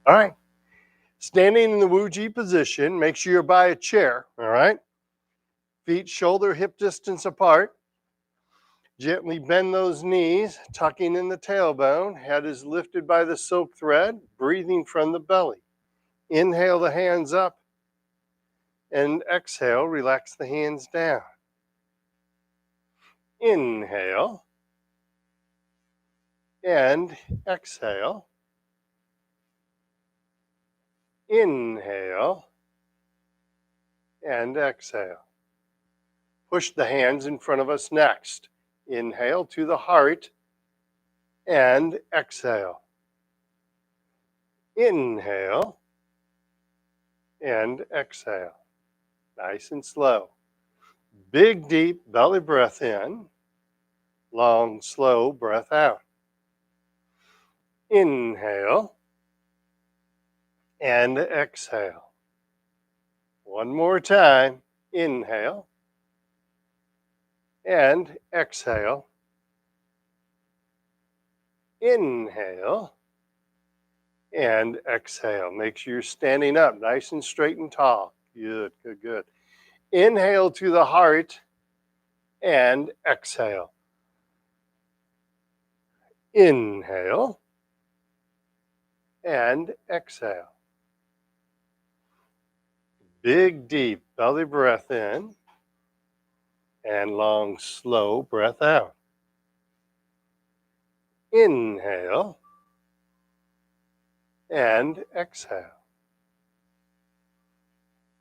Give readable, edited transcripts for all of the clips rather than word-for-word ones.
All right. Standing in the Wuji position, make sure you're by a chair. All right. Feet shoulder hip distance apart. Gently bend those knees, tucking in the tailbone. Head is lifted by the silk thread, breathing from the belly. Inhale the hands up and exhale, relax the hands down. Inhale and exhale. Inhale and exhale. Push the hands in front of us next. Inhale to the heart and exhale. Inhale and exhale. Nice and slow. Big, deep belly breath in. Long, slow breath out. Inhale and exhale. One more time. Inhale and exhale. Inhale and exhale. Make sure you're standing up nice and straight and tall. Good, good, good. Inhale to the heart and exhale. Inhale and exhale. Big, deep belly breath in and long, slow breath out. Inhale and exhale.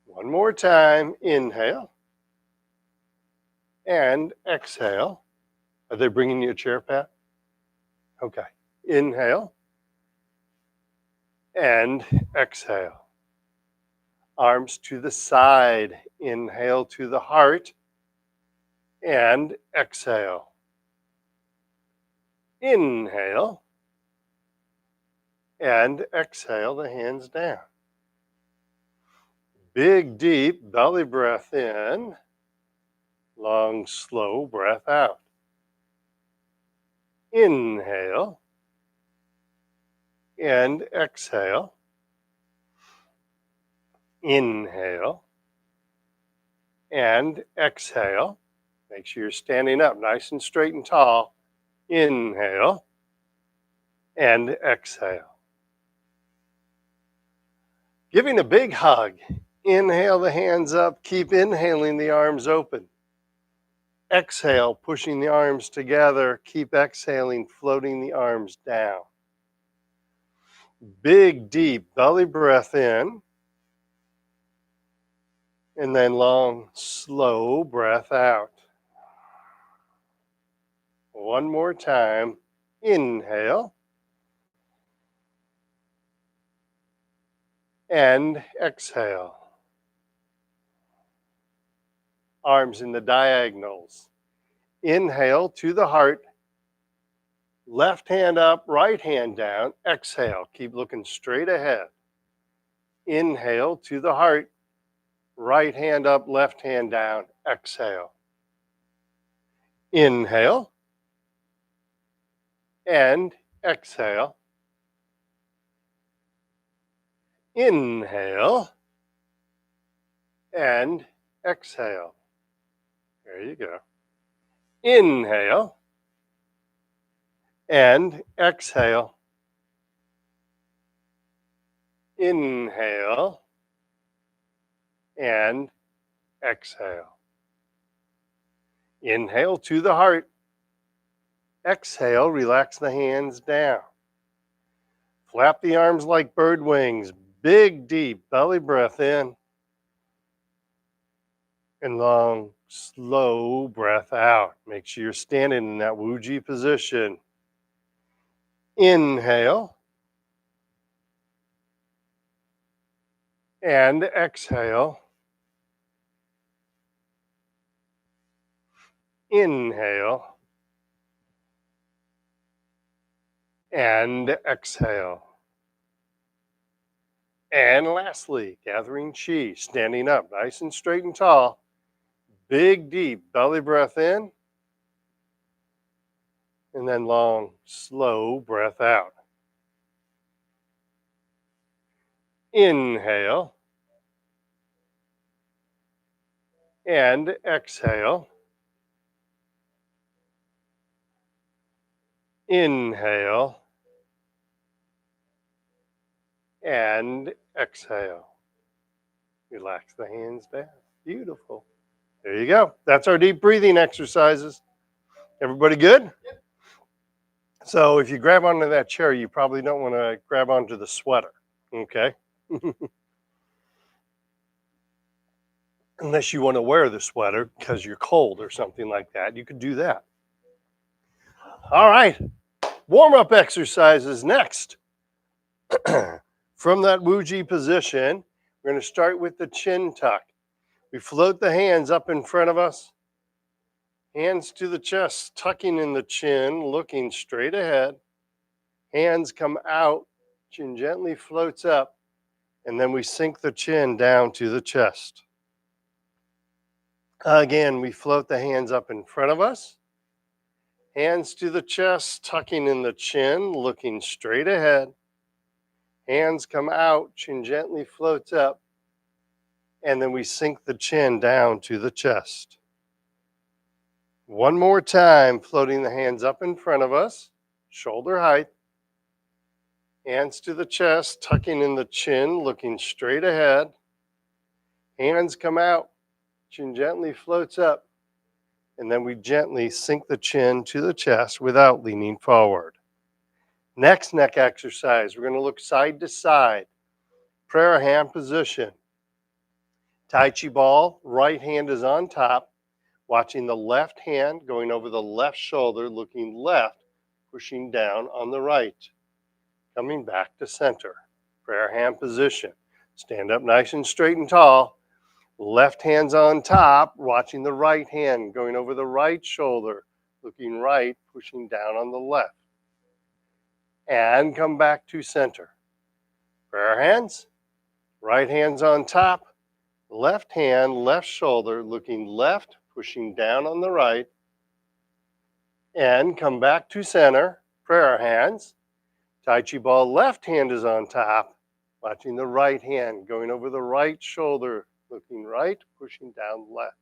One more time. Inhale and exhale. Are they bringing you a chair, Pat? Okay. Inhale and exhale. Arms to the side. Inhale to the heart and exhale. Inhale and exhale the hands down. Big, deep belly breath in. Long, slow breath out. Inhale and exhale. Inhale and exhale. Make sure you're standing up nice and straight and tall. Inhale and exhale. Giving a big hug. Inhale the hands up. Keep inhaling the arms open. Exhale, pushing the arms together. Keep exhaling, floating the arms down. Big, deep belly breath in. And then long, slow breath out. One more time. Inhale. And exhale. Arms in the diagonals. Inhale to the heart. Left hand up, right hand down. Exhale. Keep looking straight ahead. Inhale to the heart. Right hand up, left hand down. Exhale. Inhale. And exhale. Inhale. And exhale. There you go. Inhale. And exhale. Inhale. And exhale. Inhale to the heart. Exhale, relax the hands down. Flap the arms like bird wings. Big, deep belly breath in. And long, slow breath out. Make sure you're standing in that Wuji position. Inhale. And exhale. Inhale. And exhale. And lastly, gathering chi, standing up nice and straight and tall. Big, deep belly breath in. And then long, slow breath out. Inhale and exhale. Inhale and exhale. Relax the hands down. Beautiful. There you go. That's our deep breathing exercises. Everybody good? So if you grab onto that chair, you probably don't want to grab onto the sweater, okay? Unless you want to wear the sweater because you're cold or something like that, you could do that. All right, warm-up exercises next. From that Wuji position, we're going to start with the chin tuck. We float the hands up in front of us, hands to the chest, tucking in the chin, looking straight ahead. Hands come out, chin gently floats up, and then we sink the chin down to the chest. Again, we float the hands up in front of us, hands to the chest, tucking in the chin, looking straight ahead. Hands come out, chin gently floats up, and then we sink the chin down to the chest. One more time, floating the hands up in front of us, shoulder height. Hands to the chest, tucking in the chin, looking straight ahead. Hands come out, chin gently floats up, and then we gently sink the chin to the chest without leaning forward. Next neck exercise, we're going to look side to side. Prayer hand position. Tai Chi ball, right hand is on top, watching the left hand going over the left shoulder, looking left, pushing down on the right. Coming back to center. Prayer hand position. Stand up nice and straight and tall. Left hand's on top, watching the right hand going over the right shoulder, looking right, pushing down on the left. And come back to center. Prayer hands. Right hand's on top. Left hand, left shoulder, looking left, pushing down on the right. And come back to center. Prayer hands. Tai Chi ball, left hand is on top, watching the right hand going over the right shoulder, looking right, pushing down left.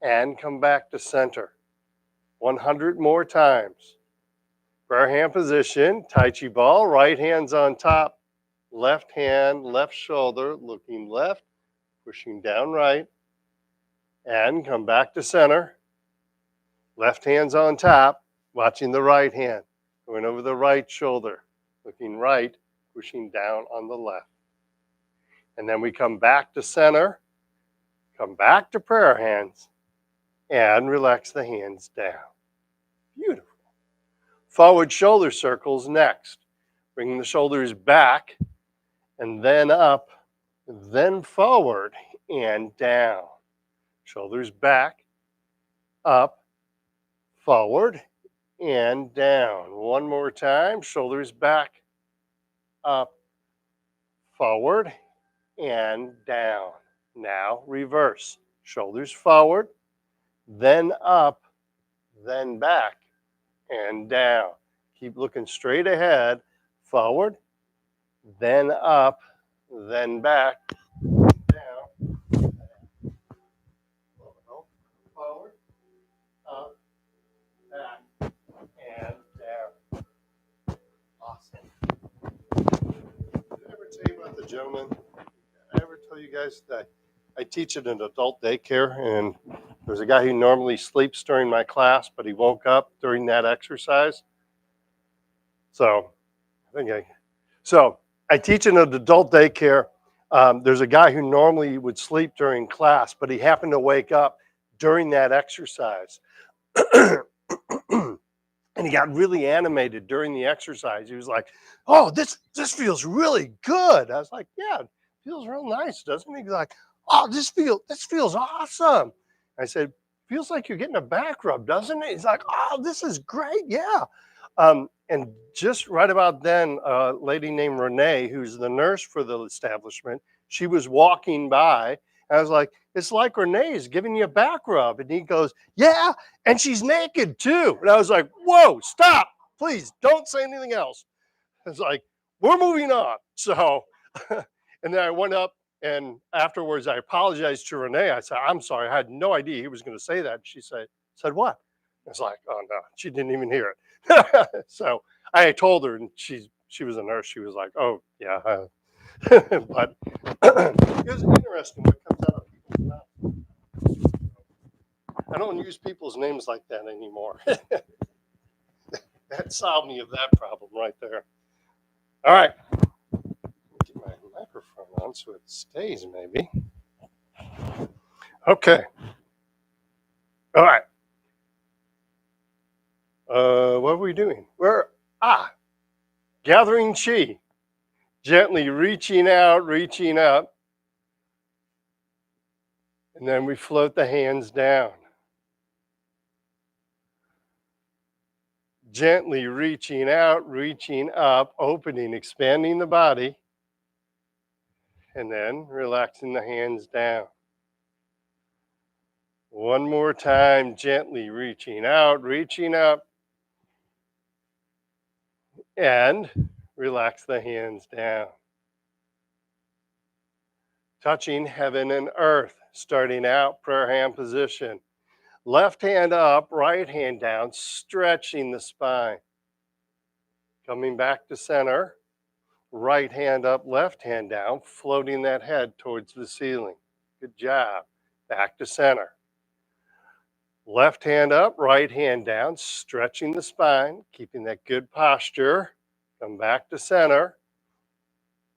And come back to center. 100 more times. Prayer hand position, Tai Chi ball, right hand's on top, left hand, left shoulder, looking left, pushing down right. And come back to center. Left hand's on top, watching the right hand, going over the right shoulder, looking right, pushing down on the left. And then we come back to center, come back to prayer hands, and relax the hands down. Beautiful. Forward shoulder circles next. Bring the shoulders back, and then up, then forward, and down. Shoulders back, up, forward, and down. One more time. Shoulders back, up, forward, and down. Now reverse. Shoulders forward, then up, then back, and down. Keep looking straight ahead. Forward, then up, then back, down. Forward, up, back, and down. Awesome. Did I ever tell you about the gentleman? Did I ever tell you guys that I teach at an adult daycare, and there's a guy who normally sleeps during my class, but he woke up during that exercise. So I teach in an adult daycare. There's a guy who normally would sleep during class, but he happened to wake up during that exercise. And he got really animated during the exercise. He was like, "Oh, this feels really good." I was like, "Yeah, it feels real nice, doesn't it?" He's like, "Oh, this feels awesome." I said, "Feels like you're getting a back rub, doesn't it?" He's like, "Oh, this is great, yeah." And just right about then, a lady named Renee, who's the nurse for the establishment, she was walking by. And I was like, "It's like Renee's giving you a back rub." And he goes, "Yeah, and she's naked too." And I was like, "Whoa, stop, please don't say anything else." It's like, we're moving on. So And then I went up and afterwards I apologized to Renee. I said, I'm sorry, I had no idea he was going to say that. She said what? I was like, oh no, she didn't even hear it. So I told her, and she was a nurse. She was like, oh yeah, but it was interesting what comes out of people's mouths. I don't use people's names like that anymore. That solved me of that problem right there. All right, get my microphone on so it stays maybe. Okay. All right. What are we doing? We're gathering chi, gently reaching out, reaching up, and then we float the hands down. Gently reaching out, reaching up, opening, expanding the body, and then relaxing the hands down. One more time, gently reaching out, reaching up, and relax the hands down. Touching heaven and earth, starting out prayer hand position. Left hand up, right hand down, stretching the spine. Coming back to center, right hand up, left hand down, floating that head towards the ceiling. Good job. Back to center. Left hand up, right hand down, stretching the spine, keeping that good posture. Come back to center.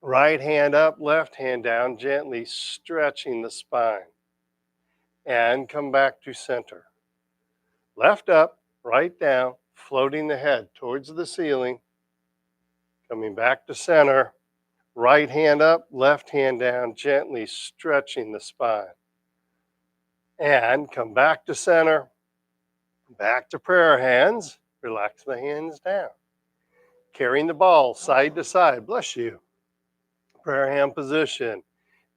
Right hand up, left hand down, gently stretching the spine. And come back to center. Left up, right down, floating the head towards the ceiling. Coming back to center. Right hand up, left hand down, gently stretching the spine. And come back to center. Back to prayer hands. Relax the hands down. Carrying the ball side to side. Bless you. Prayer hand position.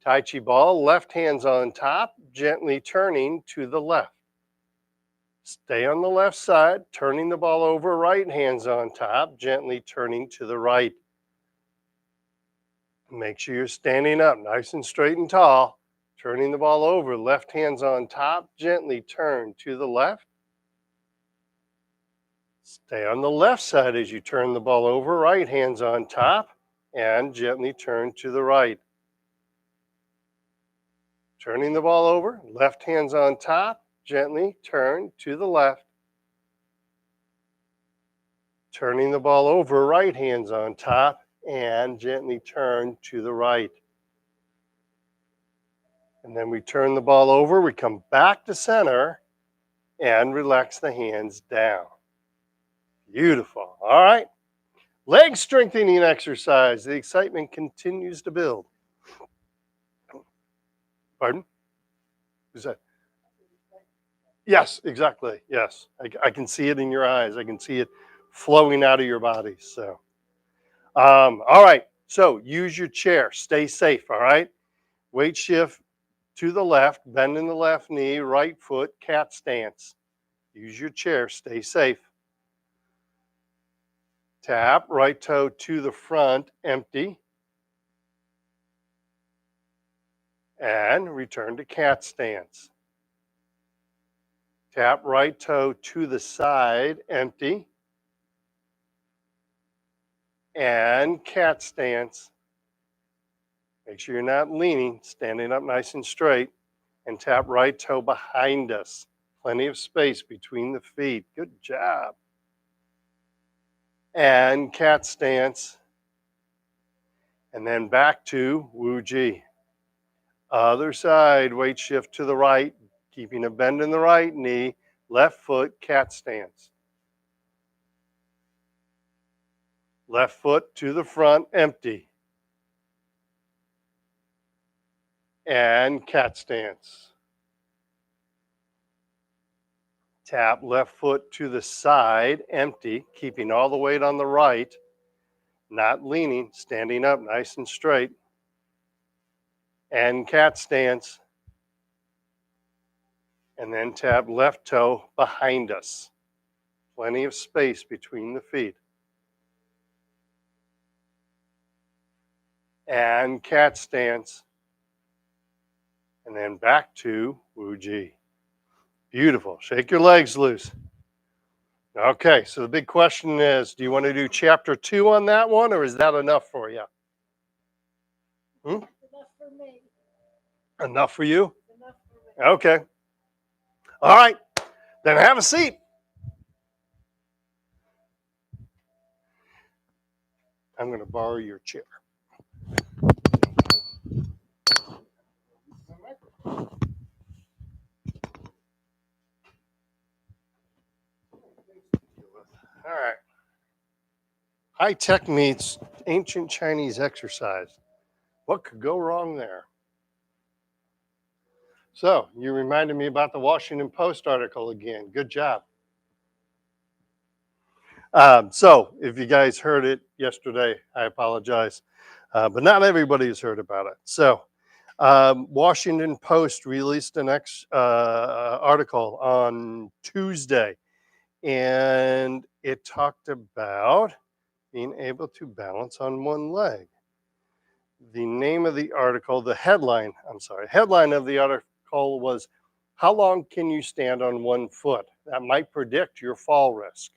Tai Chi ball, left hands on top, gently turning to the left. Stay on the left side, turning the ball over, right hands on top, gently turning to the right. Make sure you're standing up nice and straight and tall, turning the ball over, left hands on top, gently turn to the left. Stay on the left side as you turn the ball over, right hands on top, and gently turn to the right. Turning the ball over, left hands on top, gently turn to the left. Turning the ball over, right hands on top, and gently turn to the right. And then we turn the ball over, we come back to center, and relax the hands down. Beautiful. All right. Leg strengthening exercise. The excitement continues to build. Pardon? Who's that? Yes, exactly. Yes. I can see it in your eyes. I can see it flowing out of your body. So, all right. So use your chair. Stay safe. All right. Weight shift to the left, bending the left knee, right foot, cat stance. Use your chair. Stay safe. Tap, right toe to the front, empty. And return to cat stance. Tap right toe to the side, empty. And cat stance. Make sure you're not leaning, standing up nice and straight. And tap right toe behind us. Plenty of space between the feet. Good job. And cat stance. And then back to Wu Ji. Other side, weight shift to the right, keeping a bend in the right knee, left foot, cat stance. Left foot to the front, empty. And cat stance. Tap left foot to the side, empty, keeping all the weight on the right, not leaning, standing up nice and straight. And cat stance. And then tap left toe behind us. Plenty of space between the feet. and cat stance, and then back to Wu Ji. Beautiful. Shake your legs loose. Okay, so the big question is, do you want to do chapter 2 on that one, or is that enough for you? Hmm? Enough for me. Enough for you? Enough for me. Okay. All right, then have a seat. I'm going to borrow your chair. All right. High tech meets ancient Chinese exercise. What could go wrong there? So, you reminded me about the Washington Post article again. Good job. So, if you guys heard it yesterday, I apologize. But not everybody's heard about it. So, Washington Post released an article on Tuesday, and it talked about being able to balance on one leg. The name of the article, headline of the article was, "How long can you stand on one foot? That might predict your fall risk."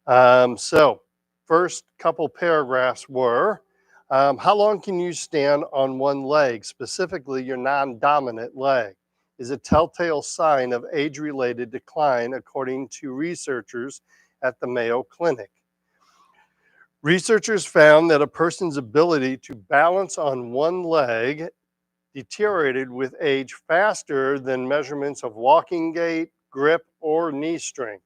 So, first couple paragraphs were, how long can you stand on one leg, specifically your non dominant leg? Is a telltale sign of age related decline, according to researchers at the Mayo Clinic. Researchers found that a person's ability to balance on one leg deteriorated with age faster than measurements of walking gait, grip, or knee strength.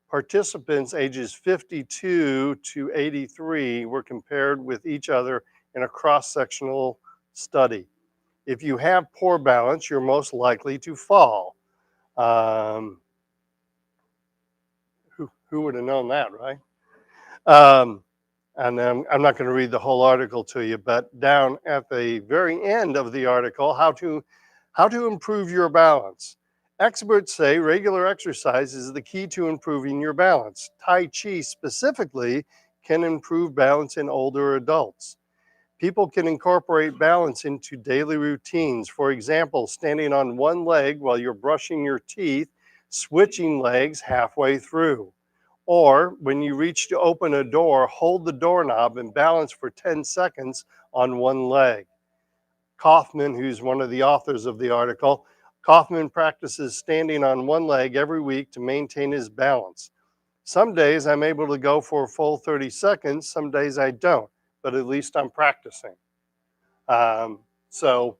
Participants ages 52 to 83 were compared with each other in a cross-sectional study. If you have poor balance, you're most likely to fall. Who would have known that, right? And I'm not going to read the whole article to you, but down at the very end of the article, how to improve your balance. Experts say regular exercise is the key to improving your balance. Tai Chi specifically can improve balance in older adults. People can incorporate balance into daily routines. For example, standing on one leg while you're brushing your teeth, switching legs halfway through. Or when you reach to open a door, hold the doorknob and balance for 10 seconds on one leg. Kaufman, who's one of the authors of the article, Kaufman practices standing on one leg every week to maintain his balance. Some days I'm able to go for a full 30 seconds, some days I don't, but at least I'm practicing. So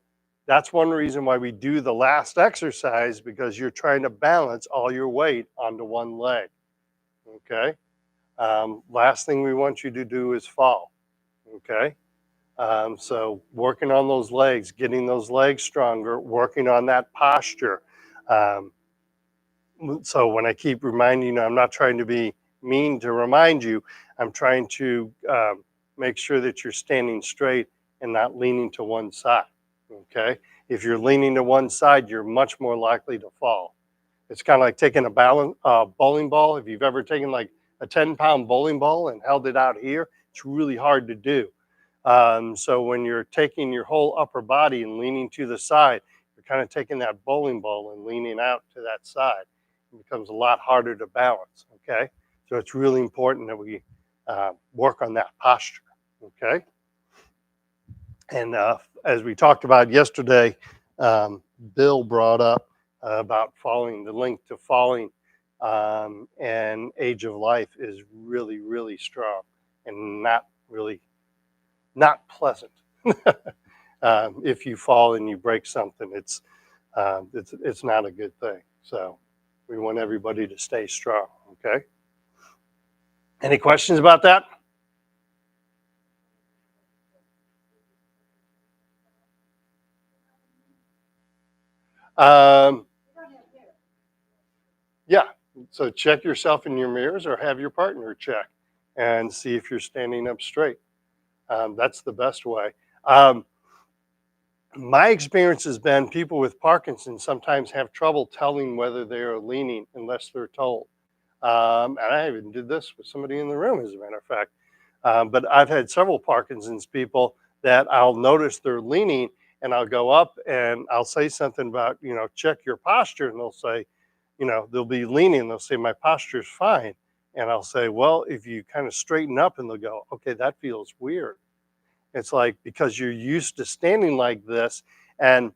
that's one reason why we do the last exercise, because you're trying to balance all your weight onto one leg. Okay. Last thing we want you to do is fall. Okay. So working on those legs, getting those legs stronger, working on that posture. Um, so when I keep reminding you, I'm not trying to be mean to remind you. I'm trying to make sure that you're standing straight and not leaning to one side. Okay. If you're leaning to one side, you're much more likely to fall. It's kind of like taking a bowling ball. If you've ever taken like a 10-pound bowling ball and held it out here, it's really hard to do. So when you're taking your whole upper body and leaning to the side, you're kind of taking that bowling ball and leaning out to that side. It becomes a lot harder to balance, okay? So it's really important that we work on that posture, okay? And as we talked about yesterday, Bill brought up about falling, the link to falling and age of life is really, really strong and not pleasant. If you fall and you break something, it's not a good thing. So we want everybody to stay strong. Okay. Any questions about that? Um, yeah. So check yourself in your mirrors or have your partner check and see if you're standing up straight. That's the best way. My experience has been people with Parkinson's sometimes have trouble telling whether they are leaning unless they're told. And I even did this with somebody in the room, as a matter of fact. But I've had several Parkinson's people that I'll notice they're leaning, and I'll go up and I'll say something about, check your posture, and they'll say, they'll be leaning, they'll say, my posture's fine. And I'll say, well, if you kind of straighten up, and they'll go, okay, that feels weird. It's like, because you're used to standing like this. And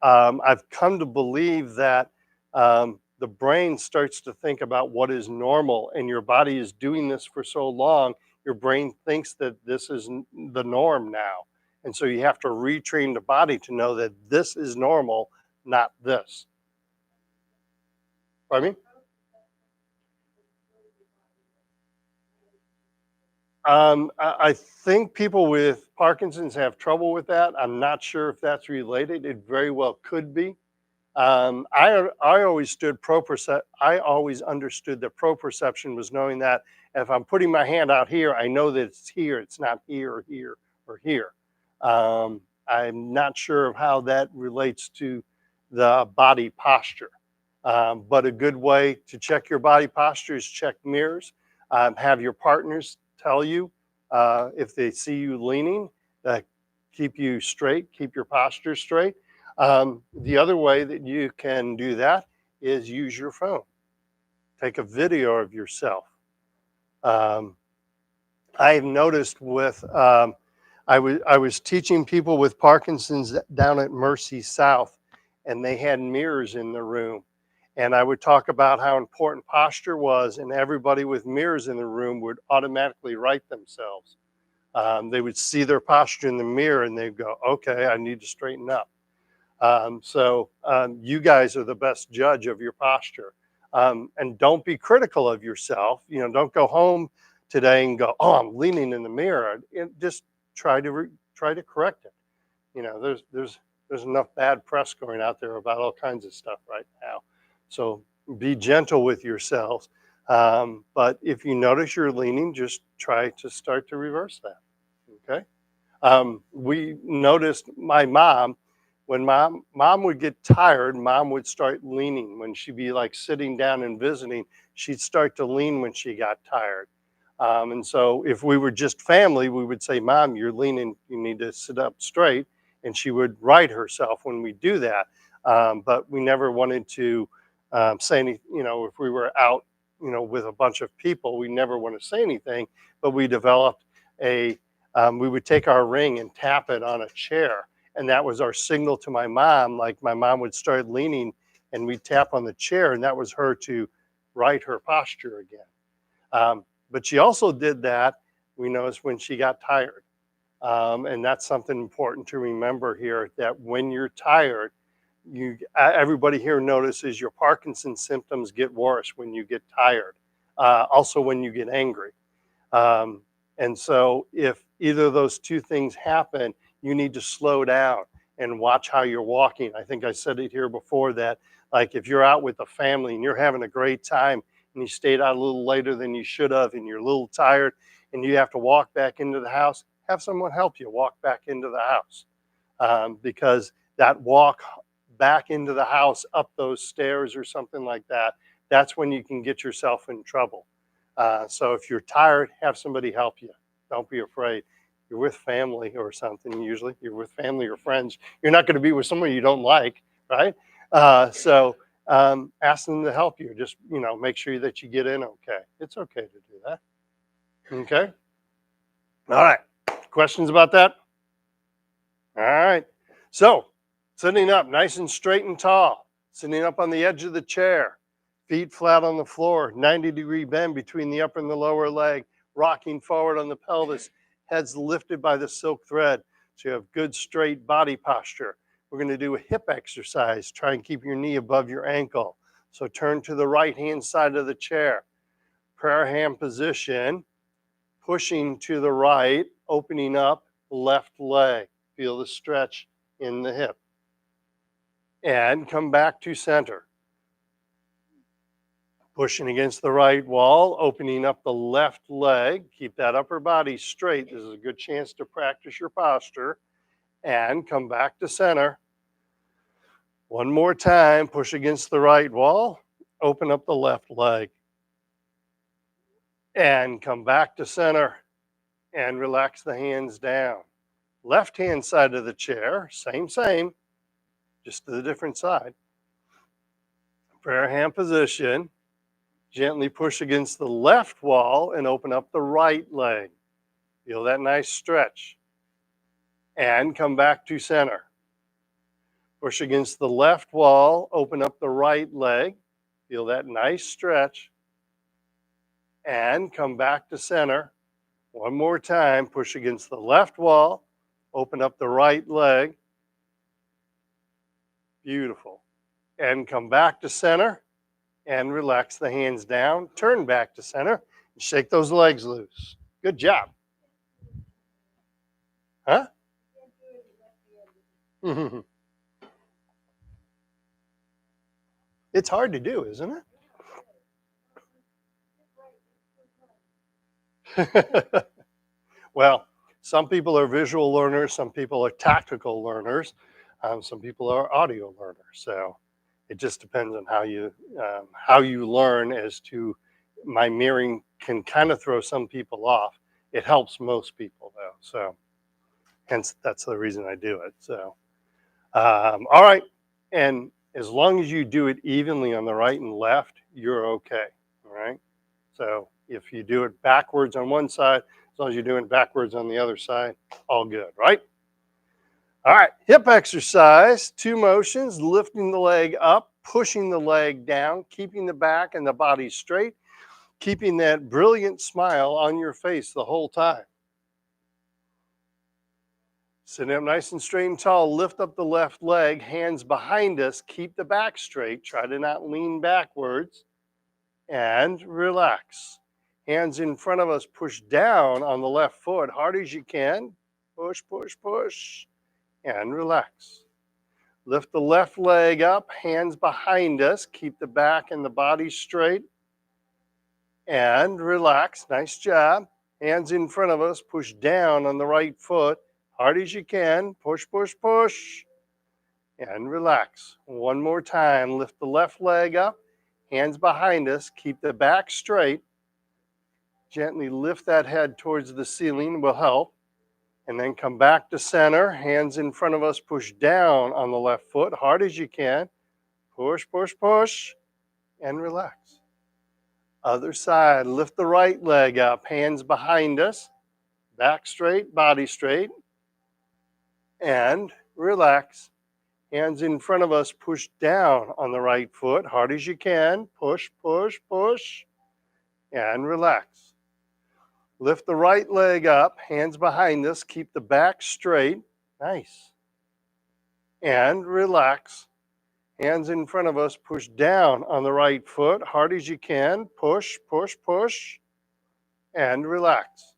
I've come to believe that the brain starts to think about what is normal, and your body is doing this for so long, your brain thinks that this is the norm now. And so you have to retrain the body to know that this is normal, not this. Pardon me? I think people with Parkinson's have trouble with that. I'm not sure if that's related. It very well could be. I always stood I always understood that proprioception was knowing that if I'm putting my hand out here, I know that it's here. It's not here or here or here. I'm not sure of how that relates to the body posture. But a good way to check your body posture is check mirrors. Have your partners tell you if they see you leaning, keep you straight, keep your posture straight. The other way that you can do that is use your phone. Take a video of yourself. Um, I've noticed I was teaching people with Parkinson's down at Mercy South, and they had mirrors in the room. And I would talk about how important posture was, and everybody with mirrors in the room would automatically right themselves. They would see their posture in the mirror, and they'd go, okay, I need to straighten up. You guys are the best judge of your posture. And don't be critical of yourself. Don't go home today and go, oh, I'm leaning in the mirror. Just try to correct it. There's enough bad press going out there about all kinds of stuff right now. So be gentle with yourselves. But if you notice you're leaning, just try to start to reverse that. Okay. We noticed my mom, when mom would get tired, mom would start leaning. When she'd be like sitting down and visiting, she'd start to lean when she got tired. And so if we were just family, we would say, Mom, you're leaning, you need to sit up straight. And she would right herself when we do that. But we never wanted to say anything, if we were out, with a bunch of people, we never want to say anything. But we developed we would take our ring and tap it on a chair. And that was our signal to my mom. Like my mom would start leaning, and we'd tap on the chair, and that was her to right her posture again. But she also did that, we noticed, when she got tired. And that's something important to remember here, that when you're tired, everybody here notices your Parkinson's symptoms get worse when you get tired. Also when you get angry. And so if either of those two things happen, you need to slow down and watch how you're walking. I think I said it here before that, like, if you're out with the family and you're having a great time and you stayed out a little later than you should have, and you're a little tired and you have to walk back into the house, have someone help you walk back into the house. Because that walk back into the house, up those stairs or something like that, that's when you can get yourself in trouble. So if you're tired, have somebody help you. Don't be afraid. You're with family or something. Usually you're with family or friends. You're not going to be with someone you don't like, right? Ask them to help you. Just, make sure that you get in okay. It's okay to do that. Okay. All right. Questions about that? All right. So sitting up nice and straight and tall, sitting up on the edge of the chair, feet flat on the floor, 90-degree bend between the upper and the lower leg, rocking forward on the pelvis, heads lifted by the silk thread. So you have good straight body posture. We're going to do a hip exercise. Try and keep your knee above your ankle. So turn to the right hand side of the chair. Prayer hand position, pushing to the right, opening up left leg. Feel the stretch in the hip. And come back to center. Pushing against the right wall, opening up the left leg. Keep that upper body straight. This is a good chance to practice your posture. And come back to center. One more time, push against the right wall, open up the left leg. And come back to center and relax the hands down. Left hand side of the chair, same, just to the different side. Prayer hand position. Gently push against the left wall and open up the right leg. Feel that nice stretch. And come back to center. Push against the left wall, open up the right leg. Feel that nice stretch. And come back to center. One more time, push against the left wall, open up the right leg. Beautiful. And come back to center and relax the hands down. Turn back to center and shake those legs loose. Good job. Huh? It's hard to do, isn't it? Well, some people are visual learners, some people are tactical learners, some people are audio learners. So it just depends on how you learn. As to my mirroring can kind of throw some people off. It helps most people though. So hence that's the reason I do it. So all right, and as long as you do it evenly on the right and left, you're okay. All right. So if you do it backwards on one side, as long as you're doing it backwards on the other side, all good, right? All right, hip exercise, 2 motions, lifting the leg up, pushing the leg down, keeping the back and the body straight, keeping that brilliant smile on your face the whole time. Sitting up nice and straight and tall, lift up the left leg, hands behind us, keep the back straight, try to not lean backwards, and relax. Hands in front of us, push down on the left foot, hard as you can, push, push, push, and relax. Lift the left leg up, hands behind us, keep the back and the body straight, and relax. Nice job. Hands in front of us, push down on the right foot, hard as you can, push, push, push, and relax. One more time, lift the left leg up, hands behind us, keep the back straight, gently lift that head towards the ceiling will help, and then come back to center, hands in front of us, push down on the left foot, hard as you can, push, push, push, and relax. Other side, lift the right leg up, hands behind us, back straight, body straight, and relax. Hands in front of us, push down on the right foot, hard as you can, push, push, push, and relax. Lift the right leg up, hands behind us, keep the back straight, nice, and relax. Hands in front of us, push down on the right foot, hard as you can, push, push, push, and relax.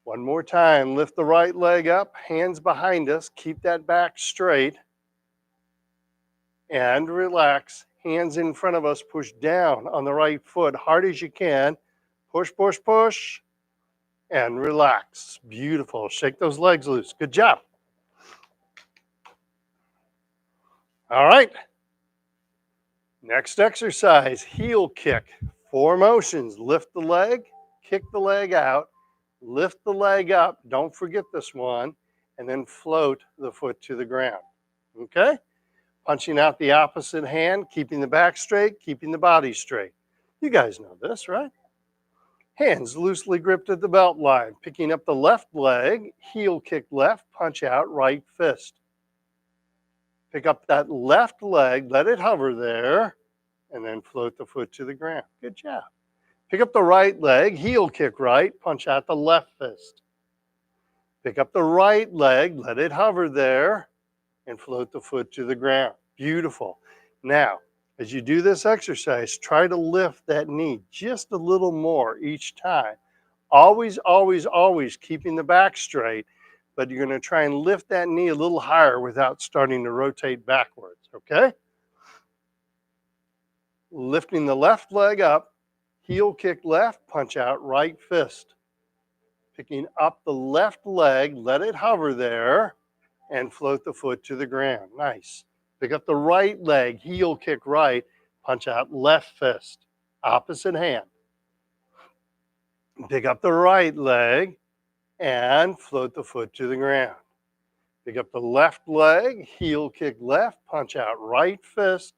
One more time, lift the right leg up, hands behind us, keep that back straight, and relax. Hands in front of us, push down on the right foot, hard as you can, push, push, push, and relax. Beautiful. Shake those legs loose. Good job. All right. Next exercise, heel kick. 4 motions. Lift the leg, kick the leg out, lift the leg up. Don't forget this one. And then float the foot to the ground. Okay? Punching out the opposite hand, keeping the back straight, keeping the body straight. You guys know this, right? Hands loosely gripped at the belt line. Picking up the left leg, heel kick left, punch out right fist. Pick up that left leg, let it hover there, and then float the foot to the ground. Good job. Pick up the right leg, heel kick right, punch out the left fist. Pick up the right leg, let it hover there, and float the foot to the ground. Beautiful. Now, as you do this exercise, try to lift that knee just a little more each time. Always, always, always keeping the back straight, but you're going to try and lift that knee a little higher without starting to rotate backwards, okay? Lifting the left leg up, heel kick left, punch out right fist. Picking up the left leg, let it hover there, and float the foot to the ground. Nice. Pick up the right leg, heel kick right, punch out left fist. Opposite hand. Pick up the right leg and float the foot to the ground. Pick up the left leg, heel kick left, punch out right fist.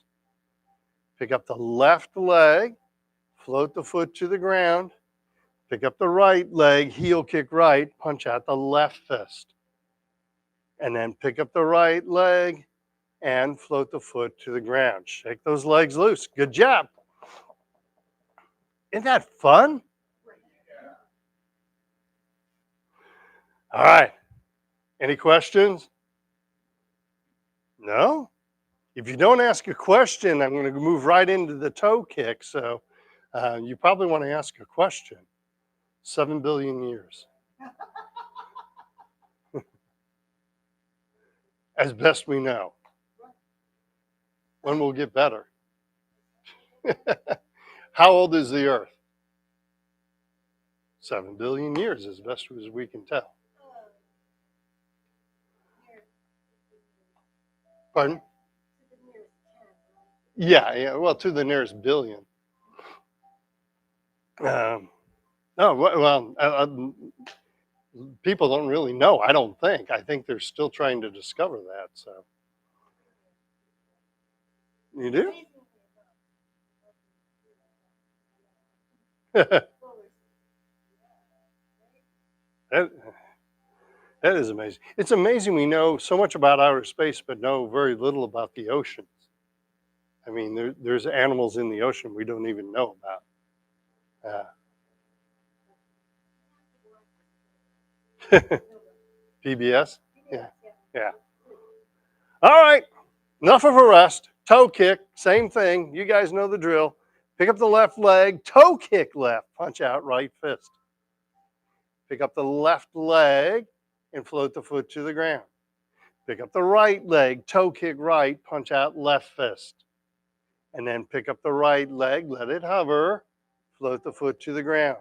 Pick up the left leg, float the foot to the ground. Pick up the right leg, heel kick right, punch out the left fist. And then pick up the right leg and float the foot to the ground. Shake those legs loose. Good job. Isn't that fun? All right. Any questions? No? If you don't ask a question, I'm going to move right into the toe kick. So you probably want to ask a question. 7 billion years. As best we know. When we'll get better. How old is the Earth? 7 billion years, as best as we can tell. Pardon? Yeah, well, to the nearest billion. People don't really know, I don't think. I think they're still trying to discover that, so. You do? that is amazing. It's amazing we know so much about outer space, but know very little about the oceans. I mean, there's animals in the ocean we don't even know about. PBS? Yeah. All right. Enough of a rest. Toe kick, same thing. You guys know the drill. Pick up the left leg, toe kick left, punch out right fist. Pick up the left leg and float the foot to the ground. Pick up the right leg, toe kick right, punch out left fist. And then pick up the right leg, let it hover, float the foot to the ground.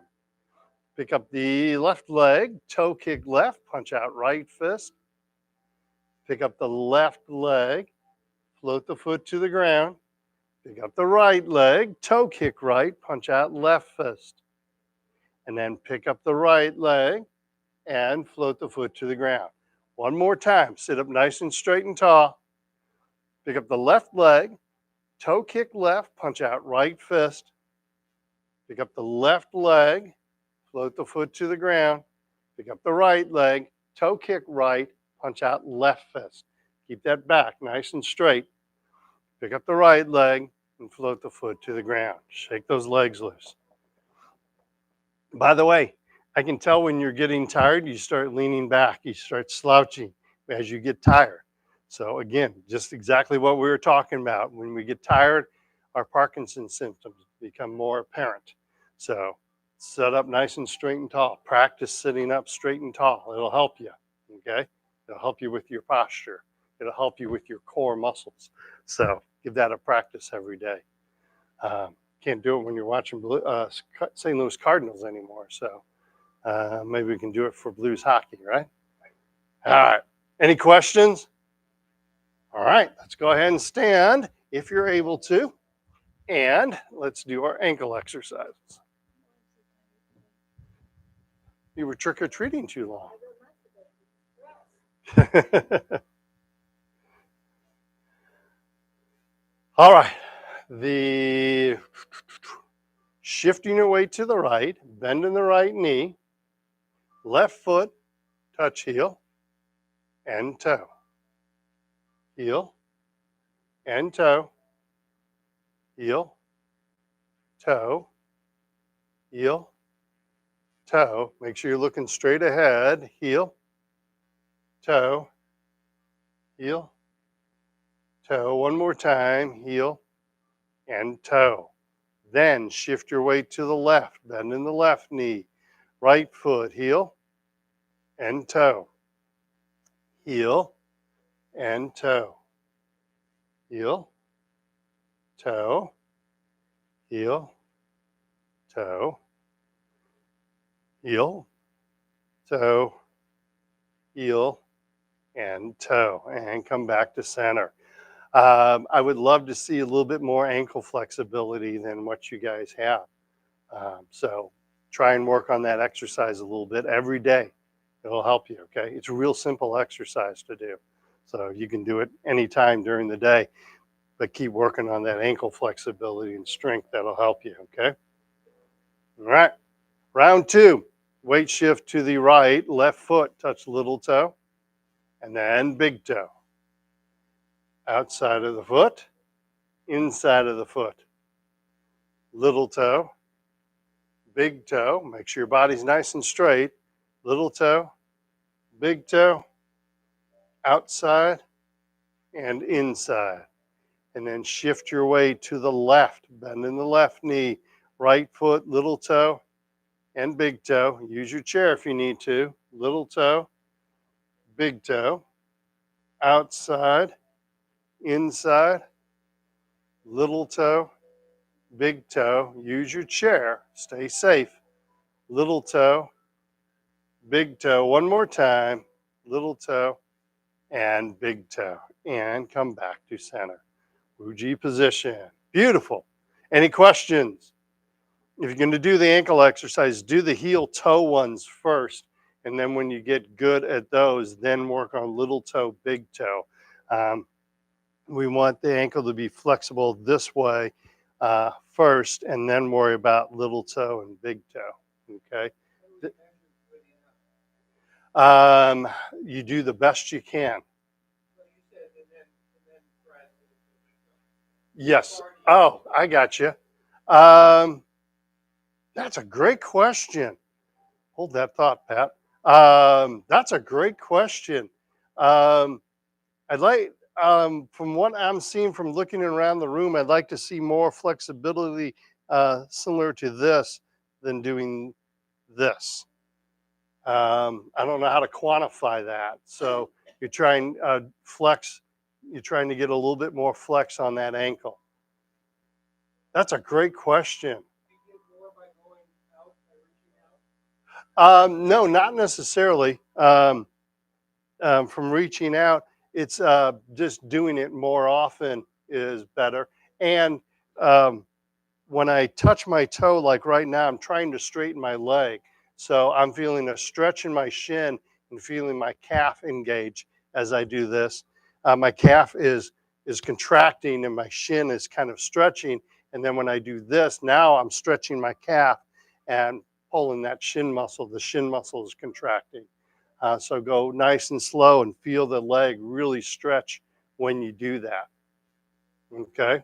Pick up the left leg, toe kick left, punch out right fist. Pick up the left leg, float the foot to the ground. Pick up the right leg, toe kick right, punch out left fist. And then pick up the right leg and float the foot to the ground. One more time, sit up nice and straight and tall. Pick up the left leg, toe kick left, punch out right fist. Pick up the left leg, float the foot to the ground. Pick up the right leg, toe kick right, punch out left fist. Keep that back nice and straight. Pick up the right leg and float the foot to the ground. Shake those legs loose. By the way, I can tell when you're getting tired, you start leaning back, you start slouching as you get tired. So again, just exactly what we were talking about. When we get tired, our Parkinson's symptoms become more apparent. So sit up nice and straight and tall. Practice sitting up straight and tall. It'll help you, okay? It'll help you with your posture. It'll help you with your core muscles. So give that a practice every day. Can't do it when you're watching St. Louis Cardinals anymore. So maybe we can do it for Blues hockey, right? All right. Any questions? All right. Let's go ahead and stand if you're able to. And let's do our ankle exercises. You were trick-or-treating too long. All right. The shifting your weight to the right, bending the right knee, left foot, touch heel, and toe. Heel, and toe, heel, toe, heel, toe. Make sure you're looking straight ahead. Heel, toe, heel, toe. One more time. Heel and toe. Then shift your weight to the left, bend in the left knee, right foot, heel and toe, heel and toe, heel, toe, heel, toe, heel, toe, heel, and toe, and come back to center. I would love to see a little bit more ankle flexibility than what you guys have. So try and work on that exercise a little bit every day It'll help you, okay? It's a real simple exercise to do. So you can do it anytime during the day, but keep working on that ankle flexibility and strength. That'll help you, okay? All right. Round two, weight shift to the right, left foot, touch little toe, and then big toe. Outside of the foot, inside of the foot. Little toe, big toe. Make sure your body's nice and straight. Little toe, big toe, outside and inside. And then shift your weight to the left, bend in the left knee, right foot, little toe, and big toe. Use your chair if you need to. Little toe, big toe, outside, inside, little toe, big toe. Use your chair. Stay safe. Little toe, big toe. One more time. Little toe and big toe. And come back to center. Wuji position. Beautiful. Any questions? If you're going to do the ankle exercise, do the heel toe ones first. And then when you get good at those, then work on little toe, big toe. We want the ankle to be flexible this way first, and then worry about little toe and big toe. Okay. You do the best you can. Yes. Oh, I got you. That's a great question. Hold that thought, Pat. That's a great question. Um, I'd like, from what I'm seeing from looking around the room, I'd like to see more flexibility similar to this than doing this. I don't know how to quantify that. So you're trying flex. You're trying to get a little bit more flex on that ankle. That's a great question. No, not necessarily. From reaching out, it's just doing it more often is better. And when I touch my toe, like right now, I'm trying to straighten my leg. So I'm feeling a stretch in my shin and feeling my calf engage as I do this. My calf is contracting and my shin is kind of stretching. And then when I do this, now I'm stretching my calf and pulling that shin muscle. The shin muscle is contracting. So go nice and slow and feel the leg really stretch when you do that. Okay,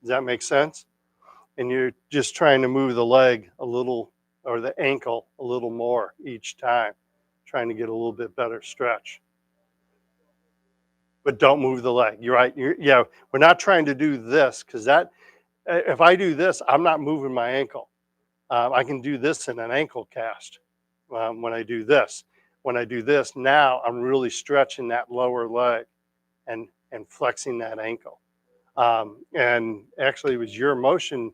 does that make sense? And you're just trying to move the leg a little or the ankle a little more each time, trying to get a little bit better stretch. But don't move the leg. You're right. Yeah, we're not trying to do this because that, if I do this, I'm not moving my ankle. I can do this in an ankle cast when I do this. When I do this, now I'm really stretching that lower leg and flexing that ankle. And actually, it was your motion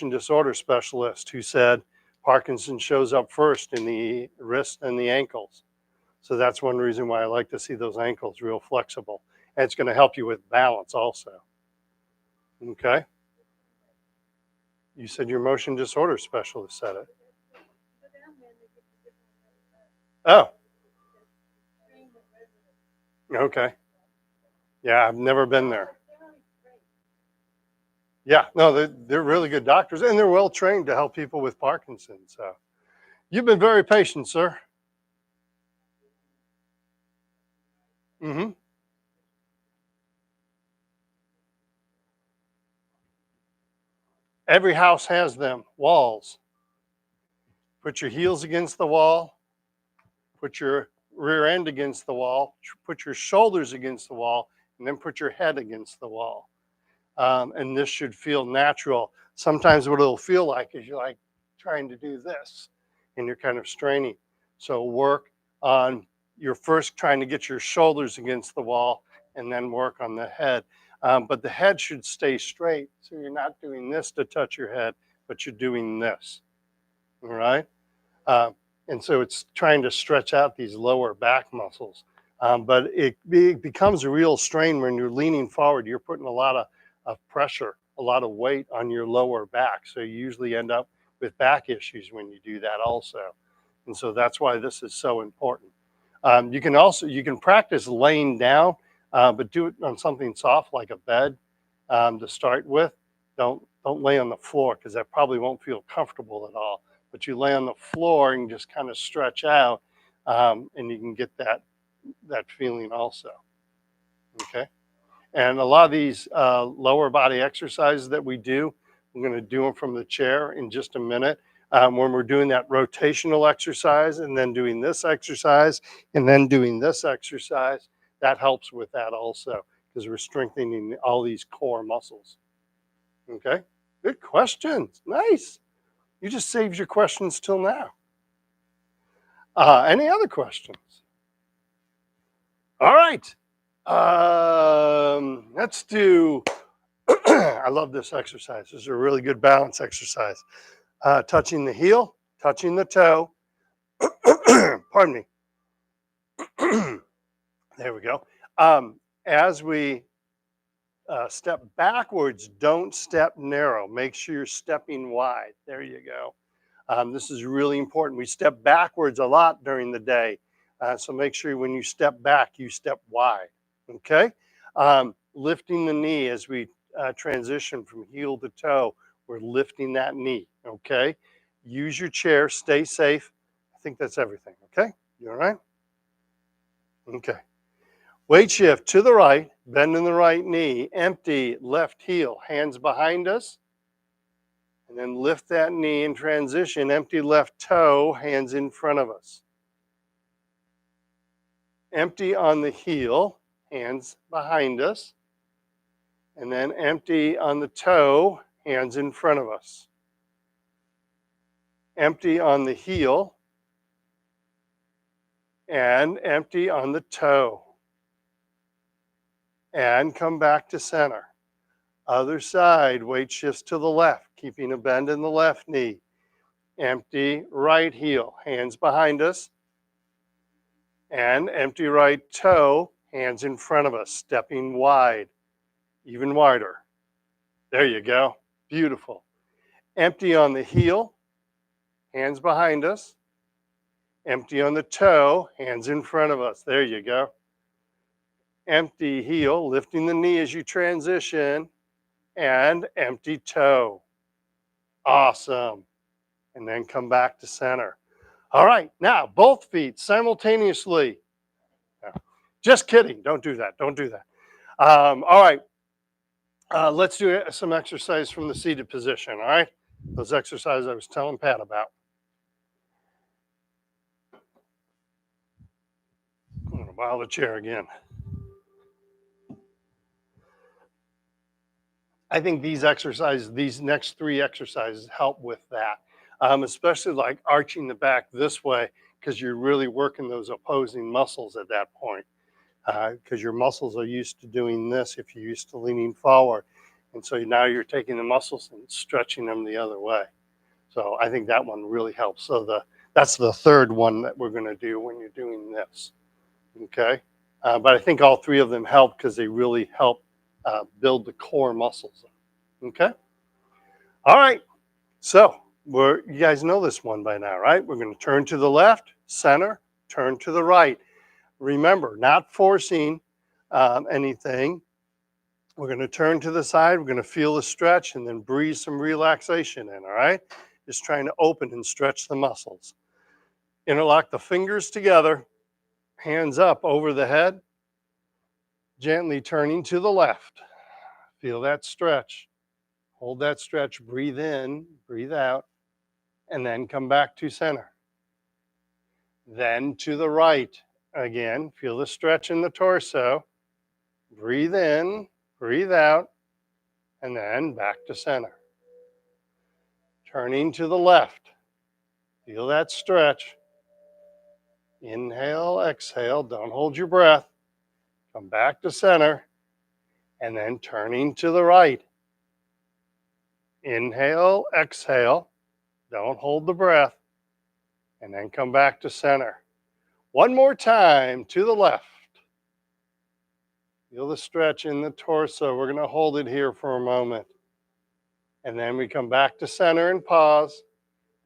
disorder specialist who said Parkinson's shows up first in the wrist and the ankles. So that's one reason why I like to see those ankles real flexible. And it's going to help you with balance also. Okay. You said your motion disorder specialist said it. Oh, okay. Yeah, I've never been there. Yeah, no, they're really good doctors and they're well trained to help people with Parkinson's. So you've been very patient, sir. Mm-hmm. Every house has them, walls. Put your heels against the wall, put your rear end against the wall, put your shoulders against the wall, and then put your head against the wall. And this should feel natural. Sometimes what it'll feel like is you're like trying to do this and you're kind of straining. So work on your first trying to get your shoulders against the wall and then work on the head. But the head should stay straight. So you're not doing this to touch your head, but you're doing this. All right. And so it's trying to stretch out these lower back muscles. But it becomes a real strain when you're leaning forward. You're putting a lot of pressure, a lot of weight on your lower back. So you usually end up with back issues when you do that also. And so that's why this is so important. You can practice laying down, but do it on something soft like a bed to start with. Don't lay on the floor because that probably won't feel comfortable at all. But you lay on the floor and just kind of stretch out, and you can get that feeling also. Okay. And a lot of these lower body exercises that we do, I'm going to do them from the chair in just a minute. When we're doing that rotational exercise and then doing this exercise and then doing this exercise, that helps with that also because we're strengthening all these core muscles. Okay, good questions. Nice. You just saved your questions till now. Any other questions? All right. Let's do. I love this exercise. This is a really good balance exercise. Touching the heel, touching the toe. Pardon me. There we go. As we step backwards, don't step narrow. Make sure you're stepping wide. There you go. This is really important. We step backwards a lot during the day. So make sure when you step back, you step wide. Okay? Lifting the knee as we transition from heel to toe. We're lifting that knee. Okay? Use your chair. Stay safe. I think that's everything. Okay? You all right? Okay. Weight shift to the right, bending the right knee, empty left heel, hands behind us. And then lift that knee in transition, empty left toe, hands in front of us. Empty on the heel, hands behind us. And then empty on the toe, hands in front of us. Empty on the heel. And empty on the toe. And come back to center. Other side, weight shifts to the left, keeping a bend in the left knee. Empty right heel, hands behind us. And empty right toe, hands in front of us, stepping wide, even wider. There you go. Beautiful. Empty on the heel, hands behind us. Empty on the toe, hands in front of us. There you go. Empty heel, lifting the knee as you transition, and empty toe. Awesome. And then come back to center. All right, now both feet simultaneously. Just kidding. Don't do that. Don't do that. All right. Let's do some exercise from the seated position. All right. Those exercises I was telling Pat about. I'm going to borrow the chair again. I think these exercises, these next three exercises help with that, especially like arching the back this way because you're really working those opposing muscles at that point. Because your muscles are used to doing this if you're used to leaning forward. And so now you're taking the muscles and stretching them the other way. So I think that one really helps. So that's the third one that we're going to do when you're doing this. Okay? But I think all three of them help because they really help build the core muscles. Okay? All right. So you guys know this one by now, right? We're going to turn to the left, center, turn to the right. Remember, not forcing anything. We're going to turn to the side. We're going to feel the stretch and then breathe some relaxation in, all right? Just trying to open and stretch the muscles. Interlock the fingers together, hands up over the head, gently turning to the left. Feel that stretch. Hold that stretch. Breathe in, breathe out, and then come back to center. Then to the right. Again, feel the stretch in the torso. Breathe in, breathe out, and then back to center. Turning to the left. Feel that stretch. Inhale, exhale. Don't hold your breath. Come back to center. And then turning to the right. Inhale, exhale. Don't hold the breath. And then come back to center. One more time to the left. Feel the stretch in the torso. We're going to hold it here for a moment. And then we come back to center and pause.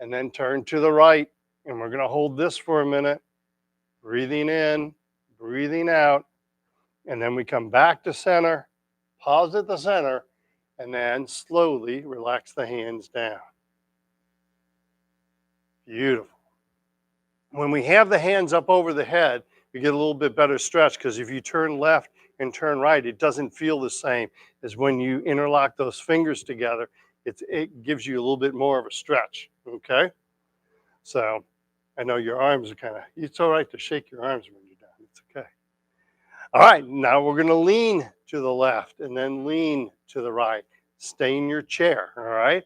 And then turn to the right. And we're going to hold this for a minute, breathing in, breathing out. And then we come back to center, pause at the center, and then slowly relax the hands down. Beautiful. When we have the hands up over the head, we get a little bit better stretch because if you turn left and turn right, it doesn't feel the same as when you interlock those fingers together. It gives you a little bit more of a stretch, okay? So I know your arms are kind of, it's all right to shake your arms when you're done. It's okay. All right, now we're going to lean to the left and then lean to the right. Stay in your chair, all right?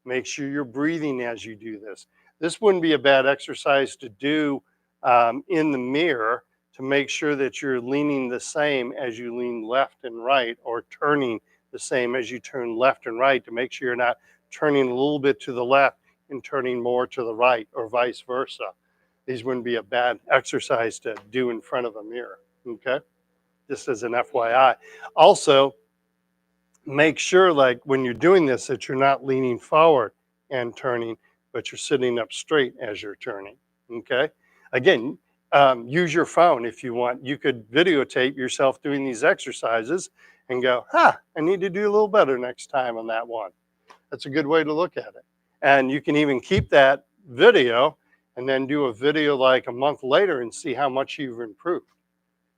Make sure you're breathing as you do this. This wouldn't be a bad exercise to do in the mirror to make sure that you're leaning the same as you lean left and right, or turning the same as you turn left and right, to make sure you're not turning a little bit to the left and turning more to the right, or vice versa. These wouldn't be a bad exercise to do in front of a mirror, okay? Just as an FYI. Also, make sure, like when you're doing this, that you're not leaning forward and turning, but you're sitting up straight as you're turning, okay? Again, use your phone if you want. You could videotape yourself doing these exercises and go, I need to do a little better next time on that one. That's a good way to look at it. And you can even keep that video and then do a video like a month later and see how much you've improved.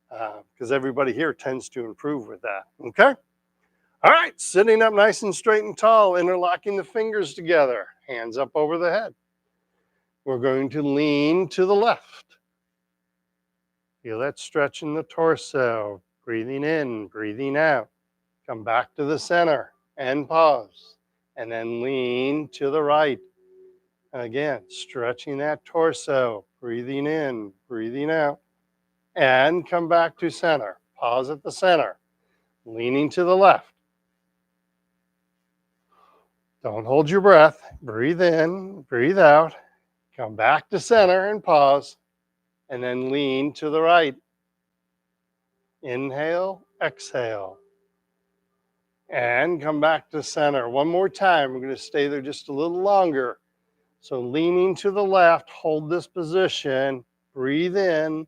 Because everybody here tends to improve with that, okay? All right, sitting up nice and straight and tall, interlocking the fingers together, hands up over the head. We're going to lean to the left. Feel that stretch in the torso, breathing in, breathing out. Come back to the center and pause, and then lean to the right. Again, stretching that torso, breathing in, breathing out, and come back to center. Pause at the center, leaning to the left. Don't hold your breath. Breathe in, breathe out. Come back to center and pause, and then lean to the right. Inhale, exhale, and come back to center. One more time. We're going to stay there just a little longer. So leaning to the left, hold this position. Breathe in,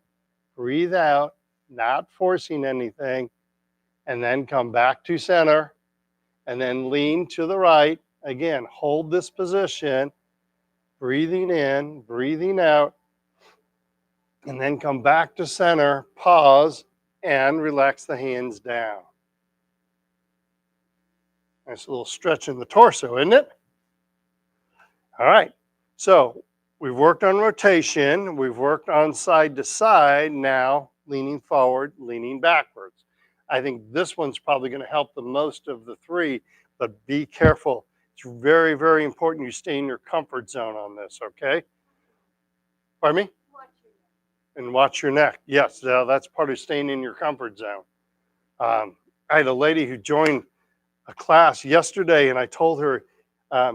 breathe out, not forcing anything, and then come back to center, and then lean to the right. Again, hold this position. Breathing in, breathing out, and then come back to center, pause, and relax the hands down. Nice little stretch in the torso, isn't it? All right, so we've worked on rotation, we've worked on side to side, now leaning forward, leaning backwards. I think this one's probably going to help the most of the three, but be careful. It's very, very important you stay in your comfort zone on this, okay? Pardon me? And watch your neck. Yes, that's part of staying in your comfort zone. I had a lady who joined a class yesterday, and I told her,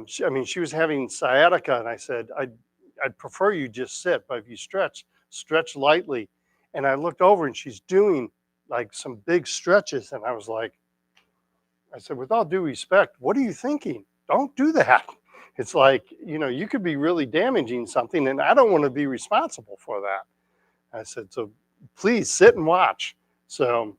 she was having sciatica, and I said, I'd prefer you just sit, but if you stretch lightly. And I looked over, and she's doing like some big stretches, and I said, with all due respect, what are you thinking? Don't do that. It's like, you could be really damaging something, and I don't want to be responsible for that. I said, so please sit and watch. So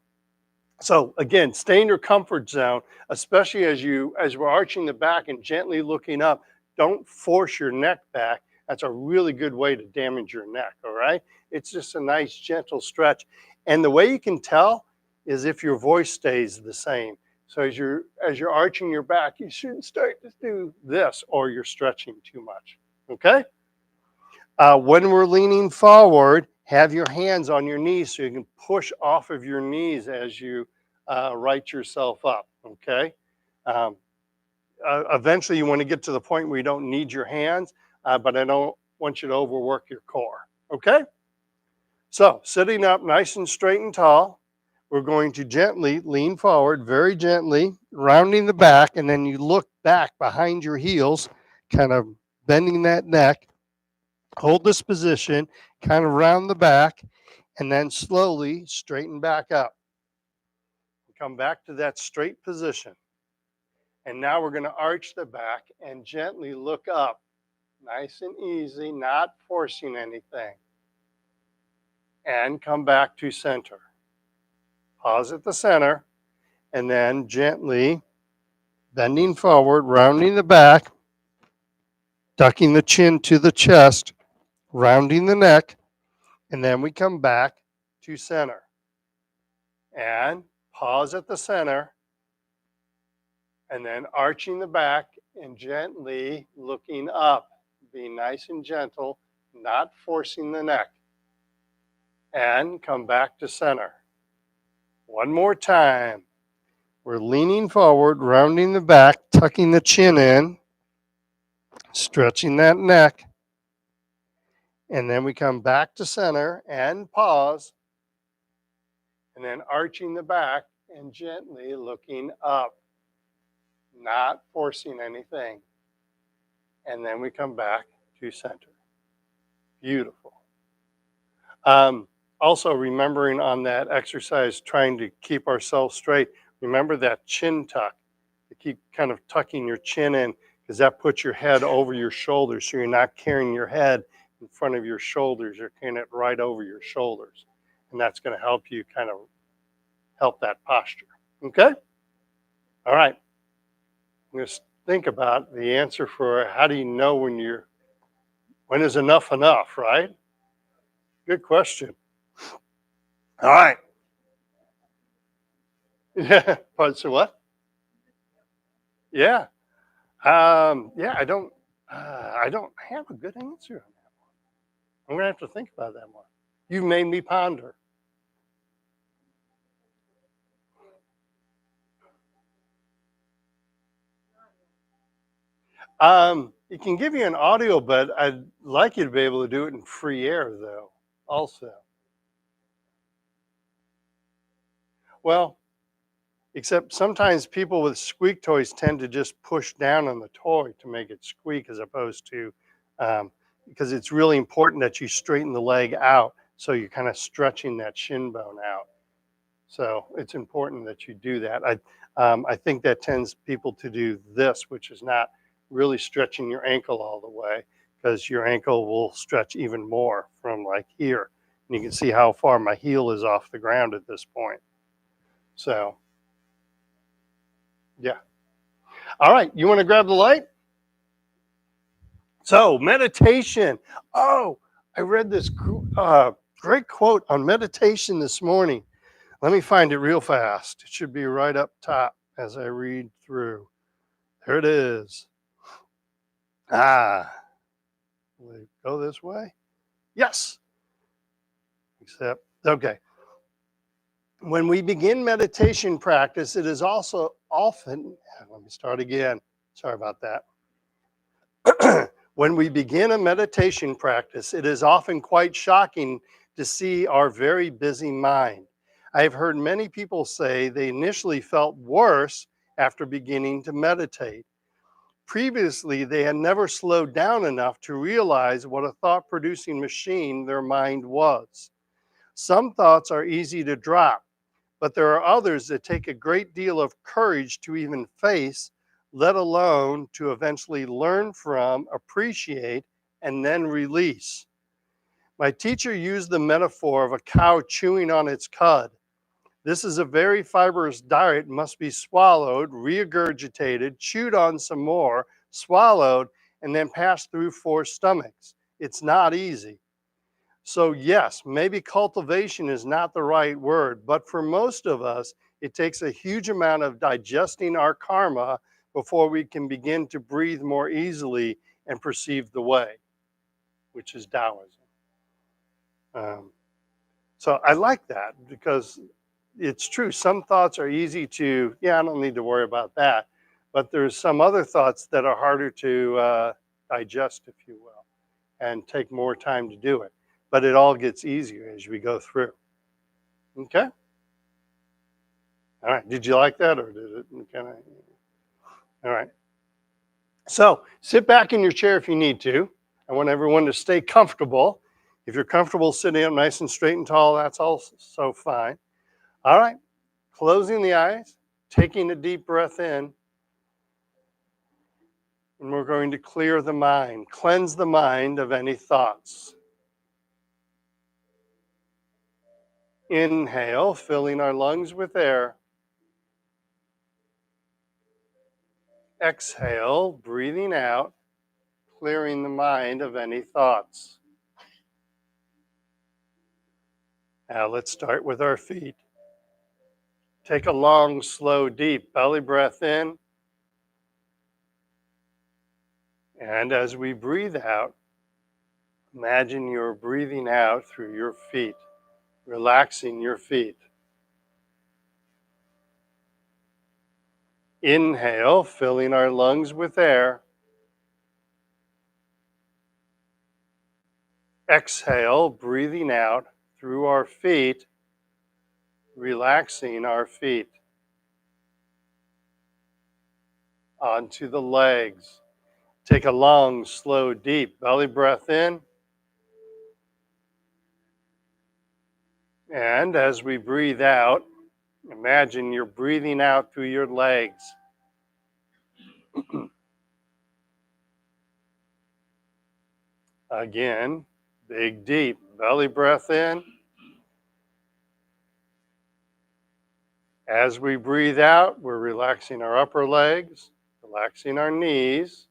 again, stay in your comfort zone, especially as we're arching the back and gently looking up. Don't force your neck back. That's a really good way to damage your neck, all right? It's just a nice, gentle stretch. And the way you can tell is if your voice stays the same. So as you're arching your back, you shouldn't start to do this, or you're stretching too much, okay? When we're leaning forward, have your hands on your knees so you can push off of your knees as you right yourself up, okay? Eventually, you want to get to the point where you don't need your hands, but I don't want you to overwork your core, okay? So, sitting up nice and straight and tall, we're going to gently lean forward, very gently, rounding the back, and then you look back behind your heels, kind of bending that neck. Hold this position, kind of round the back, and then slowly straighten back up. Come back to that straight position. And now we're going to arch the back and gently look up, Nice and easy, not forcing anything. And come back to center. Pause at the center, and then gently bending forward, rounding the back, ducking the chin to the chest, rounding the neck, and then we come back to center. And pause at the center, and then arching the back and gently looking up. Be nice and gentle, not forcing the neck. And come back to center. One more time. We're leaning forward, rounding the back, tucking the chin in, stretching that neck. And then we come back to center and pause. And then arching the back and gently looking up, not forcing anything. And then we come back to center. Beautiful. Also, remembering on that exercise, trying to keep ourselves straight, remember that chin tuck. To keep kind of tucking your chin in, because that puts your head over your shoulders, so you're not carrying your head in front of your shoulders. You're carrying it right over your shoulders. And that's going to help you kind of help that posture. Okay? All right. I'm going to think about the answer for how do you know when is enough enough, right? Good question. All right. Yeah. So what? Yeah. Yeah. I don't have a good answer on that one. I'm gonna have to think about that one. You made me ponder. It can give you an audio, but I'd like you to be able to do it in free air, though. Also, well, except sometimes people with squeak toys tend to just push down on the toy to make it squeak, as opposed to because it's really important that you straighten the leg out, so you're kind of stretching that shin bone out. So it's important that you do that. I think that tends people to do this, which is not really stretching your ankle all the way, because your ankle will stretch even more from like here. And you can see how far my heel is off the ground at this point. So, yeah. All right, you want to grab the light? So, meditation. Oh, I read this great quote on meditation this morning. Let me find it real fast. It should be right up top as I read through. There it is. Will it go this way? Yes. Except, okay. When we begin meditation practice, it is also often, let me start again. Sorry about that. When we begin a meditation practice, it is often quite shocking to see our very busy mind. I have heard many people say they initially felt worse after beginning to meditate. Previously, they had never slowed down enough to realize what a thought producing machine their mind was. Some thoughts are easy to drop, but there are others that take a great deal of courage to even face, let alone to eventually learn from, appreciate, and then release. My teacher used the metaphor of a cow chewing on its cud. This is a very fibrous diet, must be swallowed, regurgitated, chewed on some more, swallowed, and then passed through 4 stomachs. It's not easy. So, yes, maybe cultivation is not the right word, but for most of us, it takes a huge amount of digesting our karma before we can begin to breathe more easily and perceive the way, which is Taoism. So I like that, because it's true. Some thoughts are easy to, I don't need to worry about that. But there's some other thoughts that are harder to digest, if you will, and take more time to do it. But it all gets easier as we go through. Okay? All right. Did you like that, or did it kind of? All right. So sit back in your chair if you need to. I want everyone to stay comfortable. If you're comfortable sitting up nice and straight and tall, that's also fine. All right. Closing the eyes, taking a deep breath in, And we're going to clear the mind, cleanse the mind of any thoughts. Inhale, filling our lungs with air. Exhale, breathing out, clearing the mind of any thoughts. Now let's start with our feet. Take a long, slow, deep belly breath in. And as we breathe out, imagine you're breathing out through your feet, relaxing your feet. Inhale, filling our lungs with air. Exhale, breathing out through our feet, relaxing our feet. Onto the legs. Take a long, slow, deep belly breath in. And as we breathe out, imagine you're breathing out through your legs. Again, big, deep belly breath in. As we breathe out, we're relaxing our upper legs, relaxing our knees,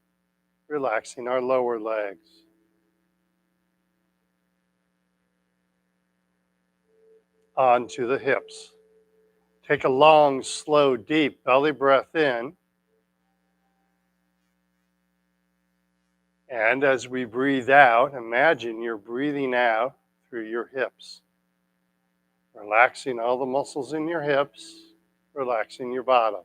relaxing our lower legs. Onto the hips. Take a long, slow, deep belly breath in. And as we breathe out, imagine you're breathing out through your hips, relaxing all the muscles in your hips, relaxing your bottom.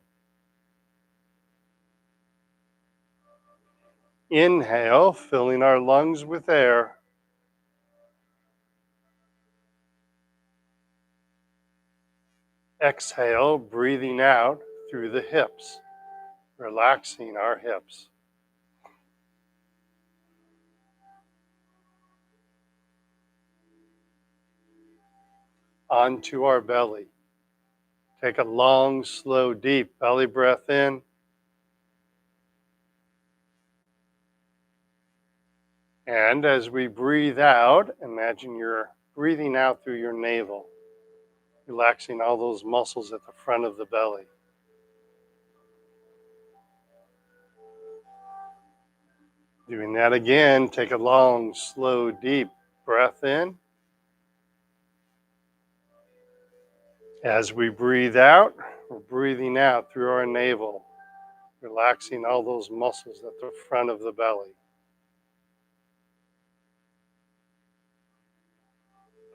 Inhale, filling our lungs with air. Exhale, breathing out through the hips, relaxing our hips. Onto our belly. Take a long, slow, deep belly breath in. And as we breathe out, imagine you're breathing out through your navel, relaxing all those muscles at the front of the belly. Doing that again, take a long, slow, deep breath in. As we breathe out, we're breathing out through our navel, relaxing all those muscles at the front of the belly.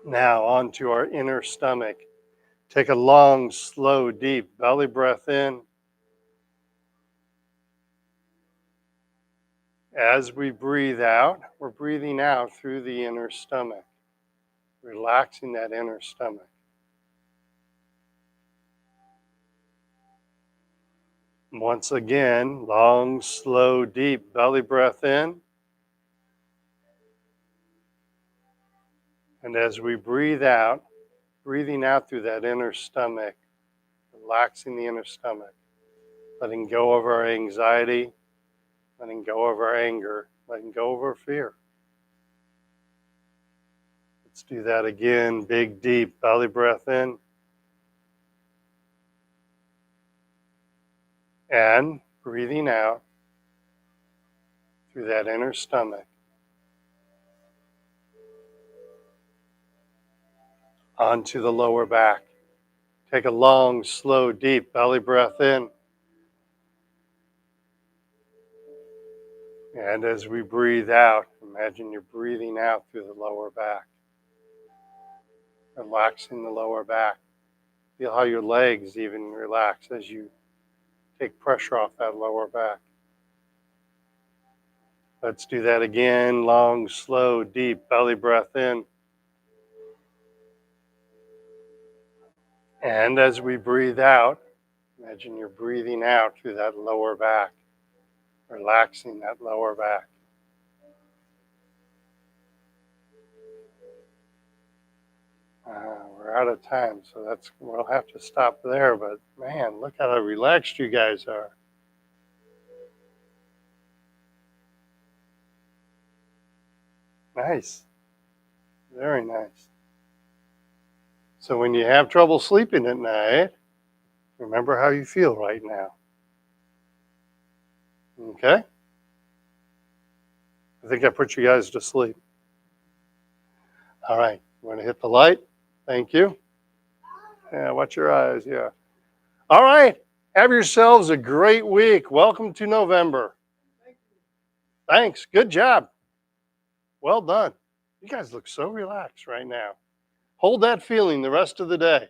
Now onto our inner stomach. Take a long, slow, deep belly breath in. As we breathe out, we're breathing out through the inner stomach, relaxing that inner stomach. Once again, long, slow, deep belly breath in. And as we breathe out, breathing out through that inner stomach, relaxing the inner stomach, letting go of our anxiety, letting go of our anger, letting go of our fear. Let's do that again. Big, deep belly breath in. And breathing out through that inner stomach. Onto the lower back. Take a long, slow, deep belly breath in. And as we breathe out, imagine you're breathing out through the lower back, relaxing the lower back. Feel how your legs even relax as you take pressure off that lower back. Let's do that again. Long, slow, deep belly breath in. And as we breathe out, imagine you're breathing out through that lower back, relaxing that lower back. We're out of time, so we'll have to stop there. But man, look how relaxed you guys are. Nice. Very nice. So when you have trouble sleeping at night, remember how you feel right now. Okay? I think I put you guys to sleep. All right. You want to hit the light? Thank you. Yeah, watch your eyes. Yeah. All right. Have yourselves a great week. Welcome to November. Thanks. Good job. Well done. You guys look so relaxed right now. Hold that feeling the rest of the day.